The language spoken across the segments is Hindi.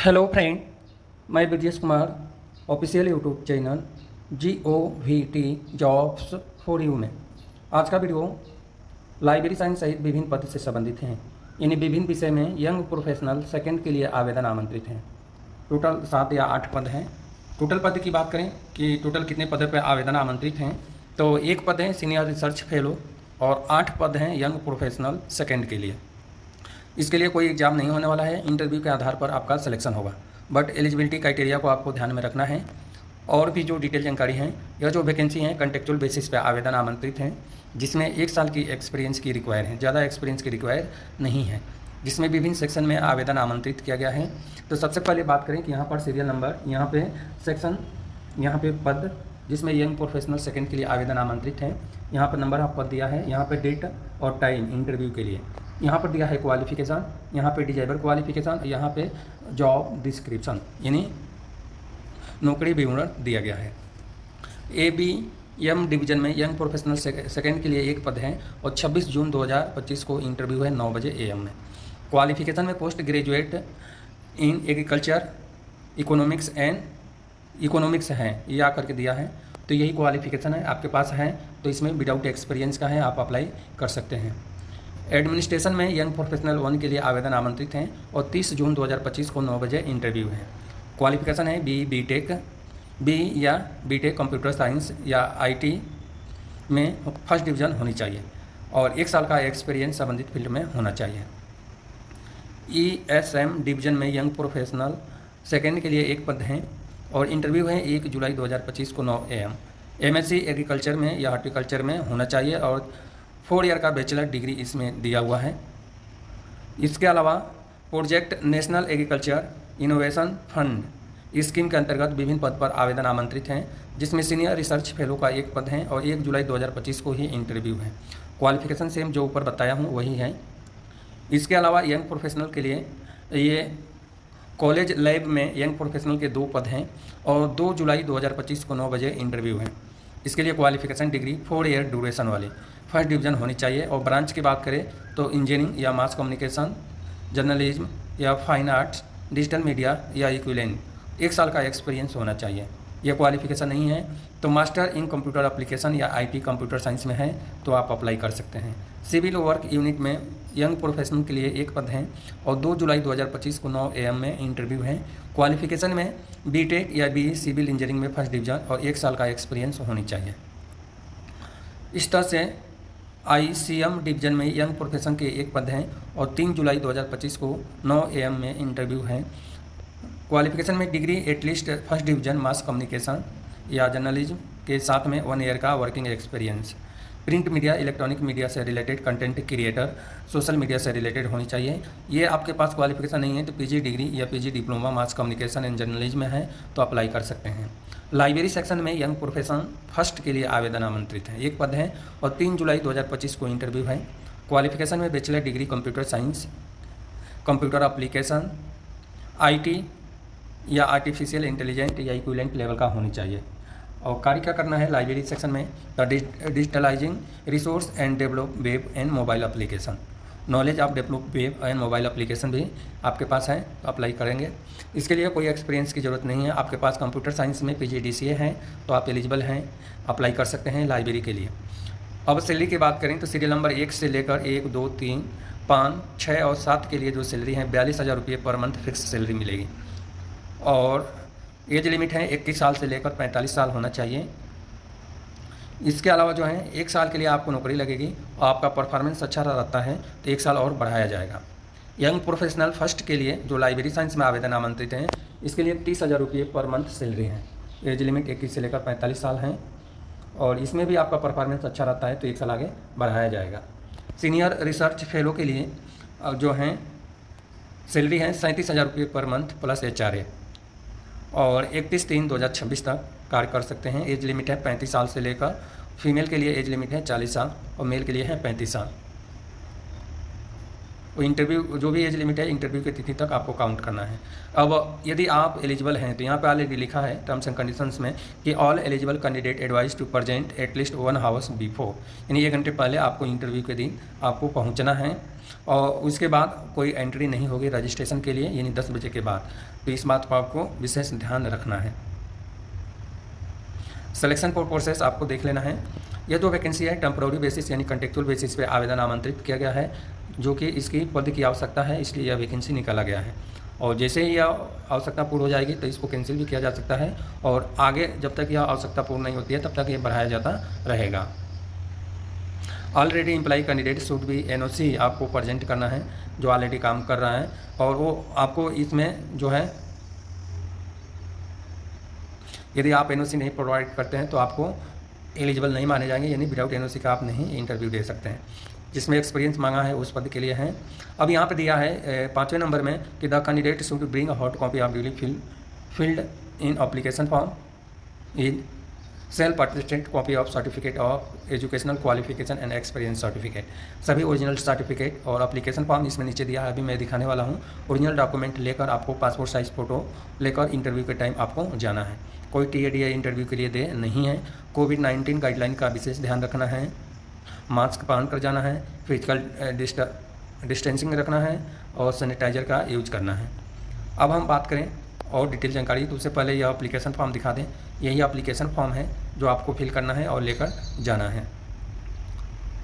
हेलो फ्रेंड, मैं Brajesh Kumar official YouTube channel GOVT jobs for you में आज का वीडियो लाइब्रेरी साइंस सहित विभिन्न पद से संबंधित हैं। इन विभिन्न विषय में यंग प्रोफेशनल सेकंड के लिए आवेदन आमंत्रित हैं। टोटल 7 या 8 पद हैं। टोटल पद की बात करें कि टोटल कितने पदों पर आवेदन आमंत्रित हैं, तो 1 पद है सीनियर रिसर्च फेलो और 8 पद हैं यंग प्रोफेशनल सेकंड के लिए। इसके लिए कोई एग्जाम नहीं होने वाला है, इंटरव्यू के आधार पर आपका सिलेक्शन होगा, बट एलिजिबिलिटी क्राइटेरिया को आपको ध्यान में रखना है। और भी जो डिटेल जानकारी है, यह जो वैकेंसी है कॉन्टेक्चुअल बेसिस पे आवेदन आमंत्रित हैं, जिसमें 1 साल की एक्सपीरियंस की रिक्वायर है, ज़्यादा एक्सपीरियंस की रिक्वायर नहीं है, जिसमें विभिन्न सेक्शन में आवेदन आमंत्रित किया गया है। तो सबसे पहले बात करें कि यहाँ पर सीरियल नंबर, यहाँ पे सेक्शन, यहाँ पे पद जिसमें यंग प्रोफेशनल सेकंड के लिए आवेदन आमंत्रित हैं, यहाँ पर नंबर ऑफ पद दिया है, यहाँ पे डेट और टाइम इंटरव्यू के लिए, यहाँ पर दिया है क्वालिफिकेशन, यहाँ पे डिजेबल क्वालिफिकेशन, यहाँ पे जॉब डिस्क्रिप्शन यानी नौकरी विवरण दिया गया है। ABM डिवीजन में यंग प्रोफेशनल सेकंड के लिए 1 पद है और 26 जून 2025 को इंटरव्यू है 9 बजे AM में। क्वालिफिकेशन में post graduate in agriculture economics है, ये आकर के दिया है, तो यही क्वालिफिकेशन है, आपके पास है तो इसमें विदाउट एक्सपीरियंस का है, आप अप्लाई कर सकते हैं। एडमिनिस्ट्रेशन में यंग प्रोफेशनल 1 के लिए आवेदन आमंत्रित हैं और 30 जून 2025 को 9 बजे इंटरव्यू है। क्वालिफिकेशन है बी या बीटेक कंप्यूटर साइंस या IT में फर्स्ट डिवीज़न होनी चाहिए और 1 साल का एक्सपीरियंस संबंधित फील्ड में होना चाहिए। ESM डिवीज़न में यंग प्रोफेशनल सेकेंड के लिए 1 पद हैं और इंटरव्यू है 1 जुलाई 2025 को 9 AM। MSc एग्रीकल्चर में या हॉर्टिकल्चर में होना चाहिए और 4 ईयर का बैचलर डिग्री इसमें दिया हुआ है। इसके अलावा project national agriculture innovation fund scheme के अंतर्गत विभिन्न पद पर आवेदन आमंत्रित हैं, जिसमें सीनियर रिसर्च फेलो का 1 पद है और 1 जुलाई 2025 को ही इंटरव्यू है। क्वालिफिकेशन सेम जो ऊपर बताया हूँ वही है। इसके अलावा यंग प्रोफेशनल के लिए ये कॉलेज लैब में यंग प्रोफेशनल के 2 पद हैं और 2 जुलाई 2025 को 9 बजे इंटरव्यू है। इसके लिए क्वालिफिकेशन डिग्री 4 ईयर ड्यूरेशन वाली फर्स्ट डिवीज़न होनी चाहिए और ब्रांच की बात करें तो इंजीनियरिंग या मास कम्युनिकेशन, जर्नलिज्म या फाइन आर्ट्स, डिजिटल मीडिया या इक्विवेलेंट 1 साल का एक्सपीरियंस होना चाहिए। यह क्वालिफिकेशन नहीं है तो मास्टर इन कंप्यूटर एप्लीकेशन या IT कंप्यूटर साइंस में है तो आप अप्लाई कर सकते हैं। सिविल वर्क यूनिट में यंग प्रोफेशनल के लिए 1 पद हैं और 2 जुलाई 2025 को 9 AM में इंटरव्यू है। क्वालिफिकेशन में BTech या BE सिविल इंजीनियरिंग में फर्स्ट डिवीज़न और 1 साल का एक्सपीरियंस होनी चाहिए। इस तरह से ICM डिवीज़न में यंग प्रोफेशन के 1 पद हैं और 3 जुलाई 2025 को 9 AM में इंटरव्यू है। क्वालिफिकेशन में degree at least first division mass communication या जर्नलिज्म के साथ में 1 ईयर का working experience. Print media, electronic media से related, content creator, social media से रिलेटेड होनी चाहिए। ये आपके पास क्वालिफिकेशन नहीं है तो PG डिग्री या PG diploma mass communication and journalism में है तो अप्लाई कर सकते हैं। लाइब्रेरी सेक्शन में यंग प्रोफेशन फर्स्ट के लिए आवेदन आमंत्रित है, 1 पद है और 3 जुलाई 2025 को इंटरव्यू है। क्वालिफिकेशन में bachelor degree computer science, computer application, IT या आर्टिफिशियल इंटेलिजेंट या इक्विवेलेंट लेवल का होनी चाहिए। और कार्य क्या करना है लाइब्रेरी सेक्शन में, the digitalising resource and develop web and mobile application, knowledge of develop web and mobile application भी आपके पास है तो अप्लाई करेंगे। इसके लिए कोई एक्सपीरियंस की ज़रूरत नहीं है, आपके पास कंप्यूटर साइंस में PGDCA है तो आप एलिजिबल हैं, अप्लाई कर सकते हैं लाइब्रेरी के लिए। अब सैलरी की बात करें तो सीरियल नंबर 1 से लेकर 1, 2, 3, 5, 6 और 7 के लिए जो सैलरी है 42,000 रुपये पर मंथ फिक्स सैलरी मिलेगी और एज लिमिट है 21 साल से लेकर 45 साल होना चाहिए। इसके अलावा जो है 1 साल के लिए आपको नौकरी लगेगी और आपका परफॉर्मेंस अच्छा रहता है तो 1 साल और बढ़ाया जाएगा। यंग प्रोफेशनल फर्स्ट के लिए जो लाइब्रेरी साइंस में आवेदन आमंत्रित हैं, इसके लिए 30,000 रुपये पर मंथ सैलरी है। एज लिमिट 21 से लेकर 45 साल हैं और इसमें भी आपका परफॉर्मेंस अच्छा रहता है तो 1 साल आगे बढ़ाया जाएगा। सीनियर रिसर्च फेलो के लिए जो हैं सैलरी है 37,000 रुपये पर मंथ प्लस HRA और 31/3/2026 तक कार्य कर सकते हैं। एज लिमिट है 35 साल से लेकर, फीमेल के लिए एज लिमिट है 40 साल और मेल के लिए है 35 साल। वो इंटरव्यू जो भी एज लिमिट है इंटरव्यू की तिथि तक आपको काउंट करना है। अब यदि आप एलिजिबल हैं तो यहाँ पे ऑलरेडी लिखा है टर्म्स एंड कंडीशंस में कि all eligible candidate advise to present at least 1 hours before, यानी 1 घंटे पहले आपको इंटरव्यू के दिन आपको पहुँचना है और उसके बाद कोई एंट्री नहीं होगी रजिस्ट्रेशन के लिए, यानी 10 बजे के बाद। तो इस बात को आपको विशेष ध्यान रखना है। सिलेक्शन प्रोसेस आपको देख लेना है। यह जो वैकेंसी है टेम्प्रोरी बेसिस यानी कंटेक्चुअल बेसिस पे आवेदन आमंत्रित किया गया है, जो कि इसकी पद की आवश्यकता है, इसलिए यह वैकेंसी निकाला गया है। और जैसे ही यह आवश्यकता पूर्ण हो जाएगी तो इसको कैंसिल भी किया जा सकता है और आगे जब तक यह आवश्यकता पूर्ण नहीं होती है तब तक ये बढ़ाया जाता रहेगा। ऑलरेडी एम्प्लॉई कैंडिडेट शुड भी एनओसी आपको प्रेजेंट करना है जो ऑलरेडी काम कर रहा है, और वो आपको इसमें जो है यदि आप एनओसी नहीं प्रोवाइड करते हैं तो आपको एलिजिबल नहीं माने जाएंगे, यानी विदाउट एनओसी का आप नहीं इंटरव्यू दे सकते हैं। जिसमें एक्सपीरियंस मांगा है उस पद के लिए है। अब यहाँ पे दिया है 5वें नंबर में कि the candidate should bring a hot copy of duly filled in application form in self attested copy of certificate of educational qualification and experience certificate, सभी ओरिजिनल सर्टिफिकेट और एप्लीकेशन फॉर्म इसमें नीचे दिया है, अभी मैं दिखाने वाला हूँ। ओरिजिनल डॉक्यूमेंट लेकर आपको पासपोर्ट साइज़ फ़ोटो लेकर इंटरव्यू के टाइम आपको जाना है। कोई TADI इंटरव्यू के लिए दे नहीं है। कोविड-19 गाइडलाइन का विशेष ध्यान रखना है, मास्क पहन कर जाना है, फिजिकल डिस्टेंसिंग रखना है और सैनिटाइजर का यूज करना है। अब हम बात करें और डिटेल जानकारी, तो उससे पहले यह एप्लीकेशन फॉर्म दिखा दें। यही एप्लीकेशन फॉर्म है जो आपको फिल करना है और लेकर जाना है।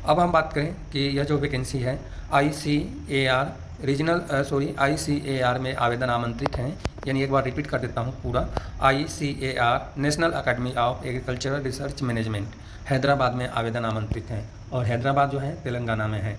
अब हम बात करें कि यह जो वैकेंसी है ICAR ICAR में आवेदन आमंत्रित हैं, यानी एक बार रिपीट कर देता हूँ पूरा। ICAR national academy of agricultural research management Hyderabad में आवेदन आमंत्रित हैं, और हैदराबाद जो है तेलंगाना में है।